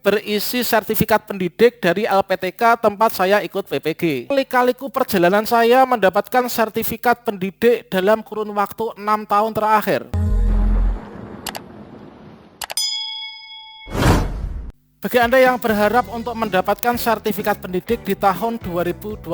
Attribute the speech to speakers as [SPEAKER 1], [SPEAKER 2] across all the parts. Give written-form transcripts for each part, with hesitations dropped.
[SPEAKER 1] berisi sertifikat pendidik dari LPTK tempat saya ikut PPG. Kali-kaliku perjalanan saya mendapatkan sertifikat pendidik dalam kurun waktu 6 tahun terakhir. Bagi Anda yang berharap untuk mendapatkan sertifikat pendidik di tahun 2022,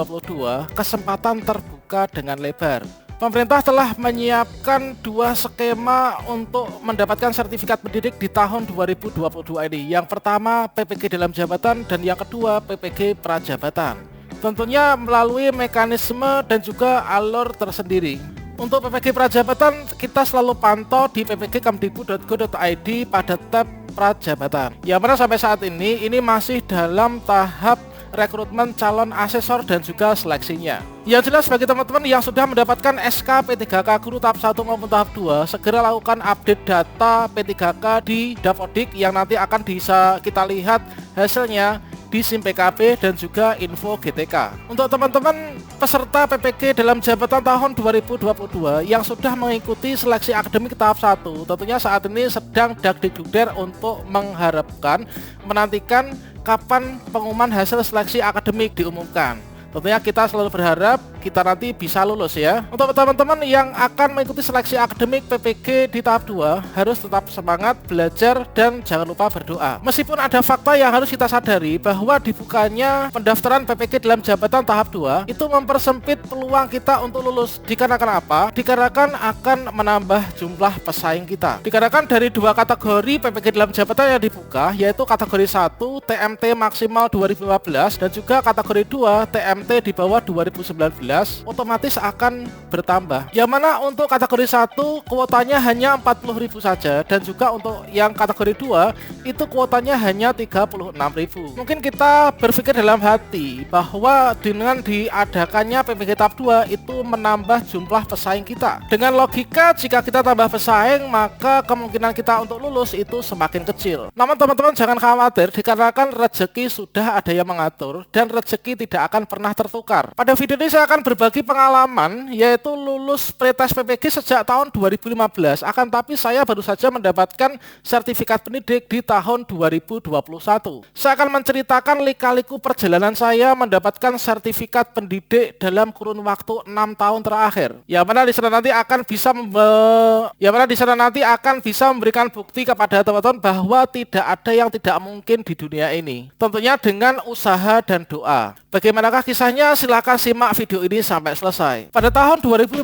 [SPEAKER 1] kesempatan terbuka dengan lebar. Pemerintah telah menyiapkan 2 skema untuk mendapatkan sertifikat pendidik di tahun 2022 ini. Yang pertama PPG dalam jabatan dan yang kedua PPG prajabatan. Tentunya melalui mekanisme dan juga alur tersendiri. Untuk PPG prajabatan kita selalu pantau di ppgkemdikbud.go.id pada tab prajabatan. Yang mana sampai saat ini masih dalam tahap rekrutmen calon asesor dan juga seleksinya. Yang jelas bagi teman-teman yang sudah mendapatkan SK P3K Guru tahap 1 maupun tahap 2, segera lakukan update data P3K di Dapodik yang nanti akan bisa kita lihat hasilnya di SIM PKB dan juga info GTK. Untuk teman-teman peserta PPG dalam jabatan tahun 2022 yang sudah mengikuti seleksi akademik tahap 1, tentunya saat ini sedang dagdikdugder untuk menantikan kapan pengumuman hasil seleksi akademik diumumkan. Tentunya kita selalu berharap kita nanti bisa lulus ya. Untuk teman-teman yang akan mengikuti seleksi akademik PPG di tahap 2, harus tetap semangat belajar dan jangan lupa berdoa. Meskipun ada fakta yang harus kita sadari bahwa dibukanya pendaftaran PPG dalam jabatan tahap 2 itu mempersempit peluang kita untuk lulus. Dikarenakan apa? Dikarenakan akan menambah jumlah pesaing kita. Dikarenakan dari 2 kategori PPG dalam jabatan yang dibuka, yaitu kategori 1 TMT maksimal 2015 dan juga kategori 2 TMT di bawah 2019, otomatis akan bertambah. Yang mana untuk kategori 1 kuotanya hanya 40.000 saja, dan juga untuk yang kategori 2 itu kuotanya hanya 36.000. Mungkin kita berpikir dalam hati bahwa dengan diadakannya PPG tahap 2 itu menambah jumlah pesaing kita. Dengan logika jika kita tambah pesaing, maka kemungkinan kita untuk lulus itu semakin kecil. Namun teman-teman jangan khawatir, dikarenakan rezeki sudah ada yang mengatur dan rezeki tidak akan pernah tertukar. Pada video ini saya akan berbagi pengalaman, yaitu lulus pretest PPG sejak tahun 2015, akan tapi saya baru saja mendapatkan sertifikat pendidik di tahun 2021. Saya akan menceritakan lika-liku perjalanan saya mendapatkan sertifikat pendidik dalam kurun waktu 6 tahun terakhir. Yang mana di sana nanti akan bisa memberikan bukti kepada teman-teman bahwa tidak ada yang tidak mungkin di dunia ini. Tentunya dengan usaha dan doa. Bagaimanakah kisahnya? Silakan simak video ini sampai selesai. Pada tahun 2015,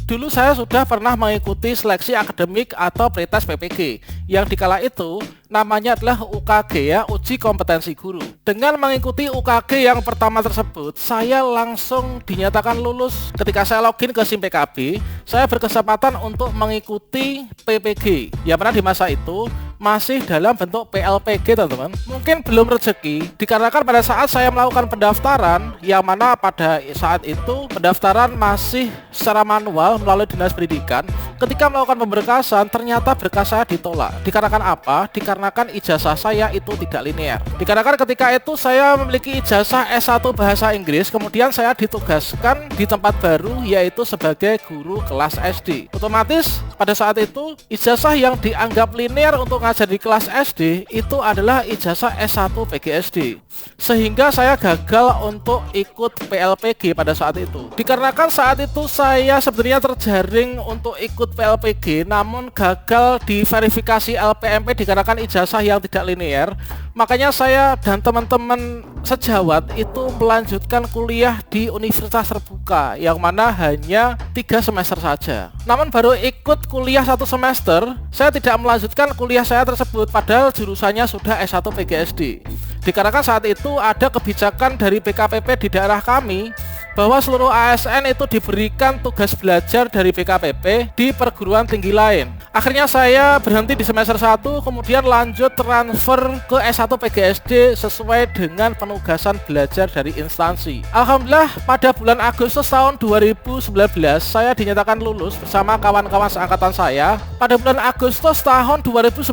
[SPEAKER 1] dulu saya sudah pernah mengikuti seleksi akademik atau pretest PPG yang dikala itu namanya adalah UKG ya, uji kompetensi guru. Dengan mengikuti UKG yang pertama tersebut, saya langsung dinyatakan lulus. Ketika saya login ke SIM PKB, saya berkesempatan untuk mengikuti PPG. Yang mana di masa itu masih dalam bentuk PLPG teman-teman. Mungkin belum rezeki, dikarenakan pada saat saya melakukan pendaftaran, yang mana pada saat itu pendaftaran masih secara manual melalui Dinas Pendidikan. Ketika melakukan pemberkasan, ternyata berkas saya ditolak. Dikarenakan apa? Dikarenakan ijazah saya itu tidak linear. Dikarenakan ketika itu saya memiliki ijazah S1 Bahasa Inggris, kemudian saya ditugaskan di tempat baru, yaitu sebagai guru kelas SD. Otomatis pada saat itu ijazah yang dianggap linear untuk ngajar di kelas SD itu adalah ijazah S1 PGSD. Sehingga saya gagal untuk ikut PLPG pada saat itu. Dikarenakan saat itu saya sebenarnya terjaring untuk ikut PLPG, namun gagal di verifikasi LPMP dikarenakan ijazah yang tidak linear. Makanya saya dan teman-teman sejawat itu melanjutkan kuliah di universitas terbuka, yang mana hanya 3 semester saja. Namun baru ikut kuliah 1 semester, saya tidak melanjutkan kuliah saya tersebut, padahal jurusannya sudah S1 PGSD. Dikarenakan saat itu ada kebijakan dari BKPP di daerah kami bahwa seluruh ASN itu diberikan tugas belajar dari BKPP di perguruan tinggi lain. Akhirnya saya berhenti di semester 1, kemudian lanjut transfer ke S1 PGSD sesuai dengan penugasan belajar dari instansi. Alhamdulillah pada bulan Agustus tahun 2019 saya dinyatakan lulus bersama kawan-kawan seangkatan saya. Pada bulan Agustus tahun 2019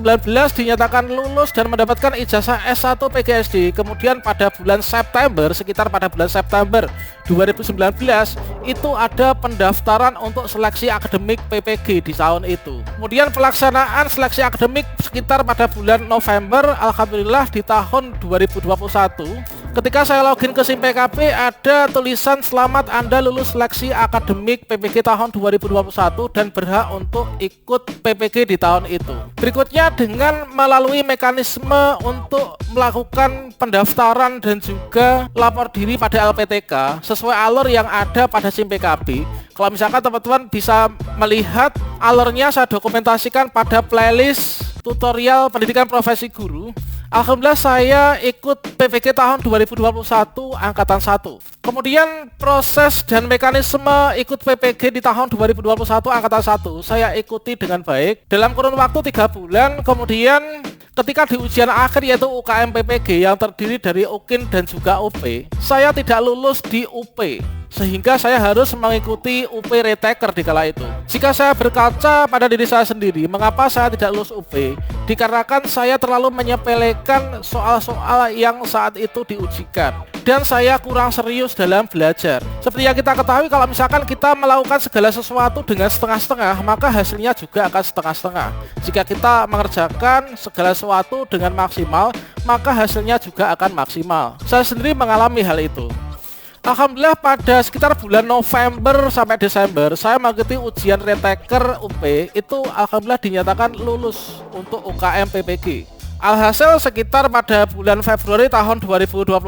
[SPEAKER 1] dinyatakan lulus dan mendapatkan ijazah S1 PGSD. Kemudian pada bulan September, sekitar pada bulan September 2019 itu ada pendaftaran untuk seleksi akademik PPG di tahun itu. Kemudian pelaksanaan seleksi akademik sekitar pada bulan November. Alhamdulillah di tahun 2021 ketika saya login ke SIM PKB ada tulisan selamat Anda lulus seleksi akademik PPG tahun 2021 dan berhak untuk ikut PPG di tahun itu. Berikutnya dengan melalui mekanisme untuk melakukan pendaftaran dan juga lapor diri pada LPTK sesuai alur yang ada pada SIM PKB. Kalau misalkan teman-teman bisa melihat alurnya, saya dokumentasikan pada playlist tutorial pendidikan profesi guru. Alhamdulillah saya ikut PPG tahun 2021 angkatan 1. Kemudian proses dan mekanisme ikut PPG di tahun 2021 angkatan 1 saya ikuti dengan baik dalam kurun waktu 3 bulan. Kemudian ketika di ujian akhir yaitu UKM PPG yang terdiri dari UKIN dan juga UP, saya tidak lulus di UP sehingga saya harus mengikuti UP Retaker di kala itu. Jika saya berkaca pada diri saya sendiri, mengapa saya tidak lulus UP? Dikarenakan saya terlalu menyepelekan soal-soal yang saat itu diujikan dan saya kurang serius dalam belajar. Seperti yang kita ketahui, kalau misalkan kita melakukan segala sesuatu dengan setengah-setengah, maka hasilnya juga akan setengah-setengah. Jika kita mengerjakan segala sesuatu dengan maksimal, maka hasilnya juga akan maksimal. Saya sendiri mengalami hal itu. Alhamdulillah pada sekitar bulan November sampai Desember saya mengikuti ujian Retaker UP itu alhamdulillah dinyatakan lulus untuk UKM PPG. Alhasil sekitar pada bulan Februari tahun 2022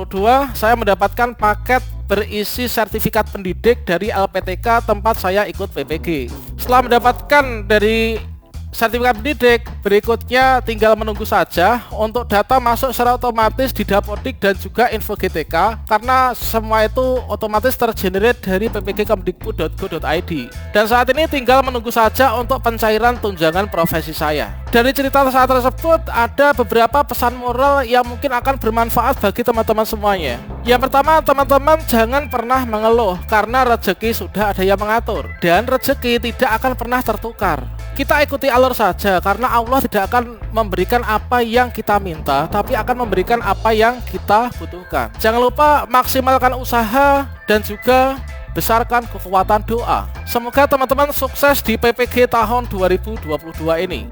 [SPEAKER 1] saya mendapatkan paket berisi sertifikat pendidik dari LPTK tempat saya ikut PPG. Setelah mendapatkan dari sertifikat pendidik, berikutnya tinggal menunggu saja untuk data masuk secara otomatis di Dapodik dan juga Info GTK karena semua itu otomatis tergenerate dari ppgkemdikbud.go.id. Dan saat ini tinggal menunggu saja untuk pencairan tunjangan profesi saya. Dari cerita saat tersebut ada beberapa pesan moral yang mungkin akan bermanfaat bagi teman-teman semuanya. Yang pertama, teman-teman jangan pernah mengeluh karena rezeki sudah ada yang mengatur dan rezeki tidak akan pernah tertukar. Kita ikuti alur saja karena Allah tidak akan memberikan apa yang kita minta, tapi akan memberikan apa yang kita butuhkan. Jangan lupa maksimalkan usaha dan juga besarkan kekuatan doa. Semoga teman-teman sukses di PPG tahun 2022 ini.